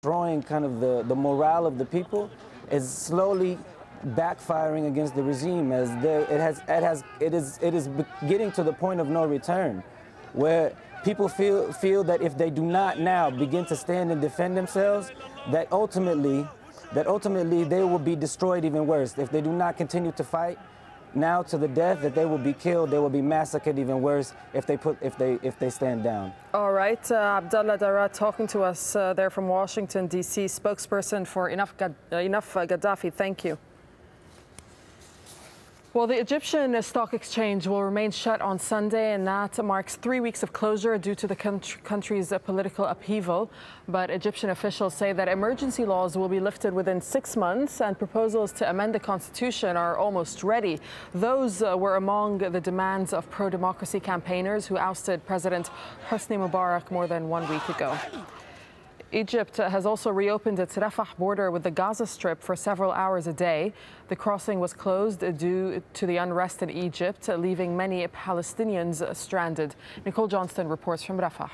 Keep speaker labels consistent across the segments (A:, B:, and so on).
A: destroying kind of the morale of the people is slowly backfiring against the regime, as it is getting to the point of no return, where people feel that if they do not now begin to stand and defend themselves, that ultimately they will be destroyed even worse. If they do not continue to fight now to the death, that they will be killed, they will be massacred even worse if they stand down. All right, Abdallah Dara talking to us there from Washington, D.C., spokesperson for Enough Gaddafi. Thank you. Well, the Egyptian Stock Exchange will remain shut on Sunday, and that marks 3 weeks of closure due to the country's political upheaval. But Egyptian officials say that emergency laws will be lifted within 6 months, and proposals to amend the constitution are almost ready. Those were among the demands of pro-democracy campaigners who ousted President Hosni Mubarak more than 1 week ago. Egypt has also reopened its Rafah border with the Gaza Strip for several hours a day. The crossing was closed due to the unrest in Egypt, leaving many Palestinians stranded. Nicole Johnston reports from Rafah.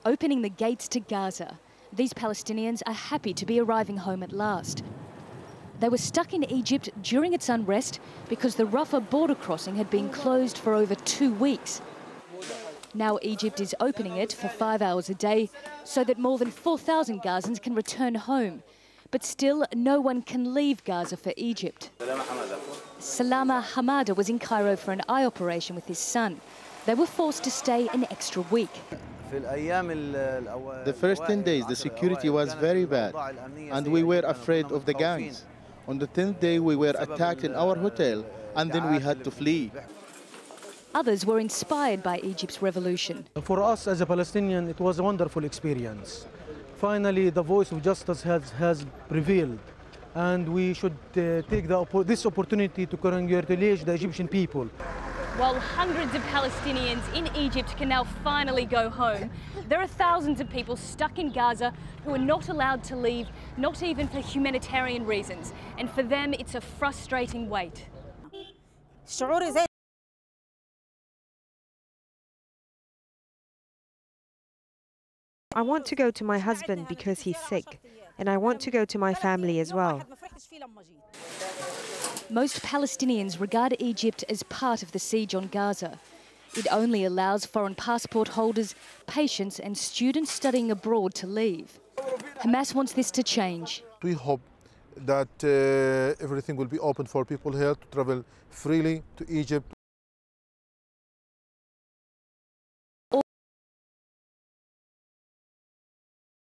B: Opening the gates to Gaza, these Palestinians are happy to be arriving home at last. They were stuck in Egypt during its unrest because the Rafah border crossing had been closed for over 2 weeks. Now Egypt is opening it for 5 hours a day so that more than 4,000 Gazans can return home. But still, no one can leave Gaza for Egypt. Salama Hamada was in Cairo for an eye operation with his son. They were forced to stay an extra week.
C: The first 10 days, the security was very bad, and we were afraid of the gangs. On the 10th day, we were attacked in our hotel, and then we had to flee.
B: Others were inspired by Egypt's revolution.
D: For us as a Palestinian, it was a wonderful experience. Finally, the voice of justice has prevailed, and we should take this opportunity to congratulate the Egyptian people.
E: While hundreds of Palestinians in Egypt can now finally go home, there are thousands of people stuck in Gaza who are not allowed to leave, not even for humanitarian reasons. And for them, it's a frustrating wait.
F: I want to go to my husband because he's sick, and I want to go to my family as well.
B: Most Palestinians regard Egypt as part of the siege on Gaza. It only allows foreign passport holders, patients and students studying abroad to leave. Hamas wants this to change.
G: We hope that everything will be open for people here to travel freely to Egypt.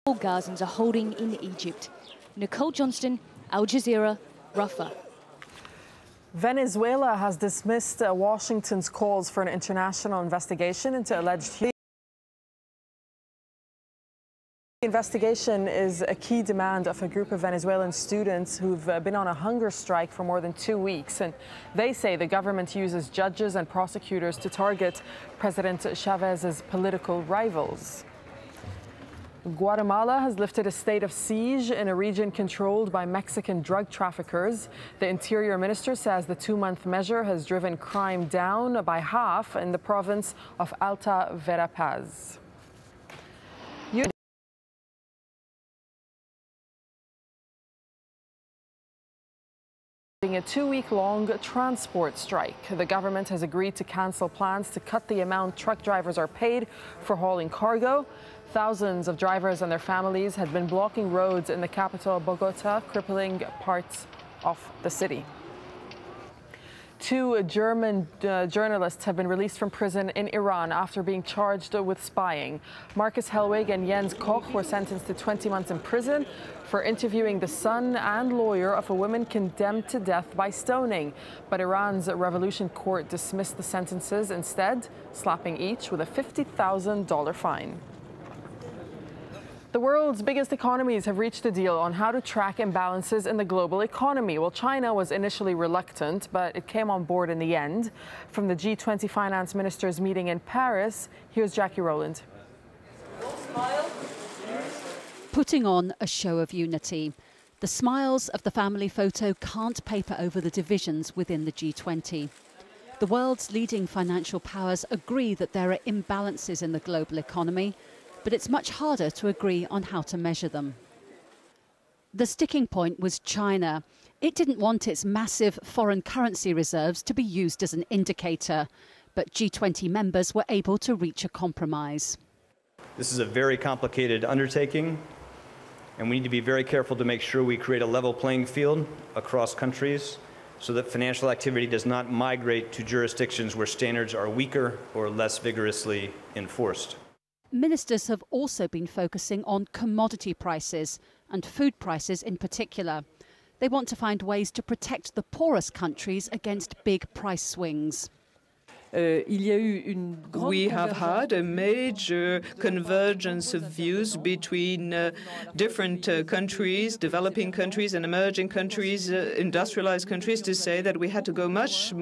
B: All Gazans are holding in Egypt. Nicole Johnston, AlJazeera, Rafah.
H: Venezuela has dismissed Washington's calls for an international investigation into alleged. The investigation is a key demand of a group of Venezuelan students who've been on a hunger strike for more than 2 weeks. And they say the government uses judges and prosecutors to target President Chavez's political rivals. Guatemala has lifted a state of siege in a region controlled by Mexican drug traffickers. The Interior Minister says the 2-month measure has driven crime down by half in the province of Alta Verapaz. A 2-week-long transport strike. The government has agreed to cancel plans to cut the amount truck drivers are paid for hauling cargo. Thousands of drivers and their families had been blocking roads in the capital, Bogota, crippling parts of the city. 2 German journalists have been released from prison in Iran after being charged with spying. Marcus Hellwig and Jens Koch were sentenced to 20 months in prison for interviewing the son and lawyer of a woman condemned to death by stoning. But Iran's Revolution Court dismissed the sentences, instead slapping each with a $50,000 fine. The world's biggest economies have reached a deal on how to track imbalances in the global economy. Well, China was initially reluctant, but it came on board in the end. From the G20 finance ministers meeting in Paris, here's Jackie Rowland.
I: Putting on a show of unity. The smiles of the family photo can't paper over the divisions within the G20. The world's leading financial powers agree that there are imbalances in the global economy. but it's much harder to agree on how to measure them. The sticking point was China. It didn't want its massive foreign currency reserves to be used as an indicator, but G20 members were able to reach a compromise.
J: This is a very complicated undertaking, and we need to be very careful to make sure we create a level playing field across countries so that financial activity does not migrate to jurisdictions where standards are weaker or less vigorously enforced.
I: Ministers have also been focusing on commodity prices and food prices in particular. They want to find ways to protect the poorest countries against big price swings.
K: We have had a major convergence of views between different countries, developing countries and emerging countries, industrialized countries, to say that we had to go much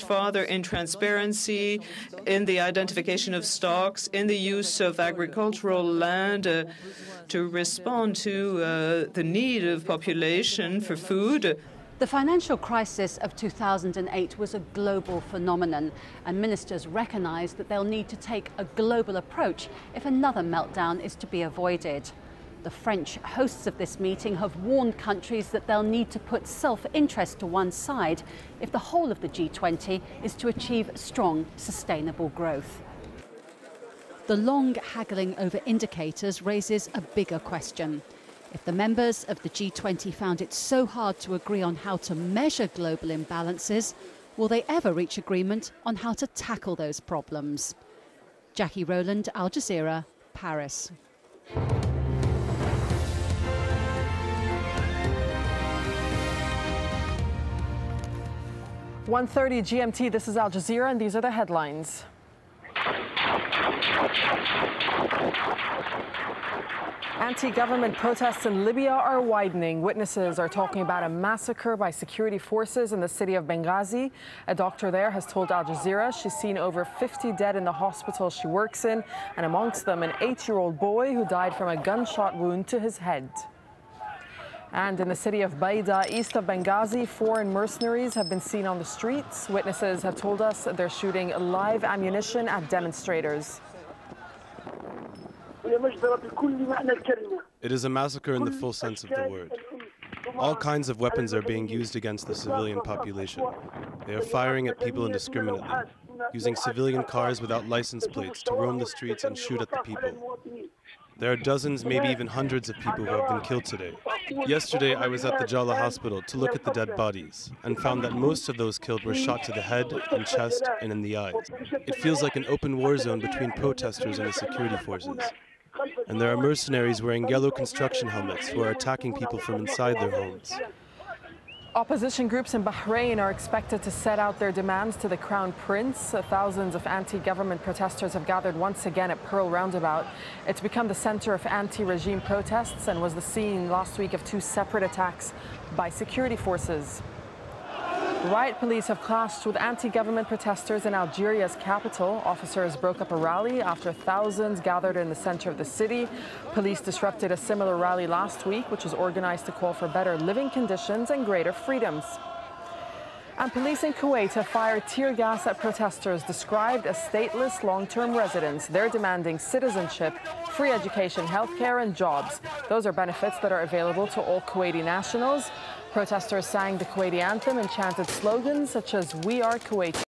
K: farther in transparency, in the identification of stocks, in the use of agricultural land to respond to the need of population for food.
I: The financial crisis of 2008 was a global phenomenon, and ministers recognise that they'll need to take a global approach if another meltdown is to be avoided. The French hosts of this meeting have warned countries that they'll need to put self-interest to one side if the whole of the G20 is to achieve strong, sustainable growth. The long haggling over indicators raises a bigger question. If the members of the G20 found it so hard to agree on how to measure global imbalances, will they ever reach agreement on how to tackle those problems? Jackie Rowland, Al Jazeera, Paris.
A: 1:30 GMT, this is Al Jazeera, and these are the headlines. Anti-government protests in Libya are widening. Witnesses are talking about a massacre by security forces in the city of Benghazi. A doctor there has told Al Jazeera she's seen over 50 dead in the hospital she works in, and amongst them an 8-year-old boy who died from a gunshot wound to his head. And in the city of Baida, east of Benghazi, foreign mercenaries have been seen on the streets. Witnesses have told us they're shooting live ammunition at demonstrators.
L: It is a massacre in the full sense of the word. All kinds of weapons are being used against the civilian population. They are firing at people indiscriminately, using civilian cars without license plates to roam the streets and shoot at the people. There are dozens, maybe even hundreds of people who have been killed today. Yesterday, I was at the Jala hospital to look at the dead bodies and found that most of those killed were shot to the head and chest and in the eyes. It feels like an open war zone between protesters and the security forces. And there are mercenaries wearing yellow construction helmets who are attacking people from inside their homes.
A: Opposition groups in Bahrain are expected to set out their demands to the Crown Prince. Thousands of anti-government protesters have gathered once again at Pearl Roundabout. It's become the center of anti-regime protests and was the scene last week of 2 separate attacks by security forces. Riot police have clashed with anti-government protesters in Algeria's capital. Officers broke up a rally after thousands gathered in the center of the city. Police disrupted a similar rally last week, which was organized to call for better living conditions and greater freedoms. And police in Kuwait have fired tear gas at protesters described as stateless long-term residents. They're demanding citizenship, free education, healthcare, and jobs. Those are benefits that are available to all Kuwaiti nationals. Protesters sang the Kuwaiti anthem and chanted slogans such as "We are Kuwaiti."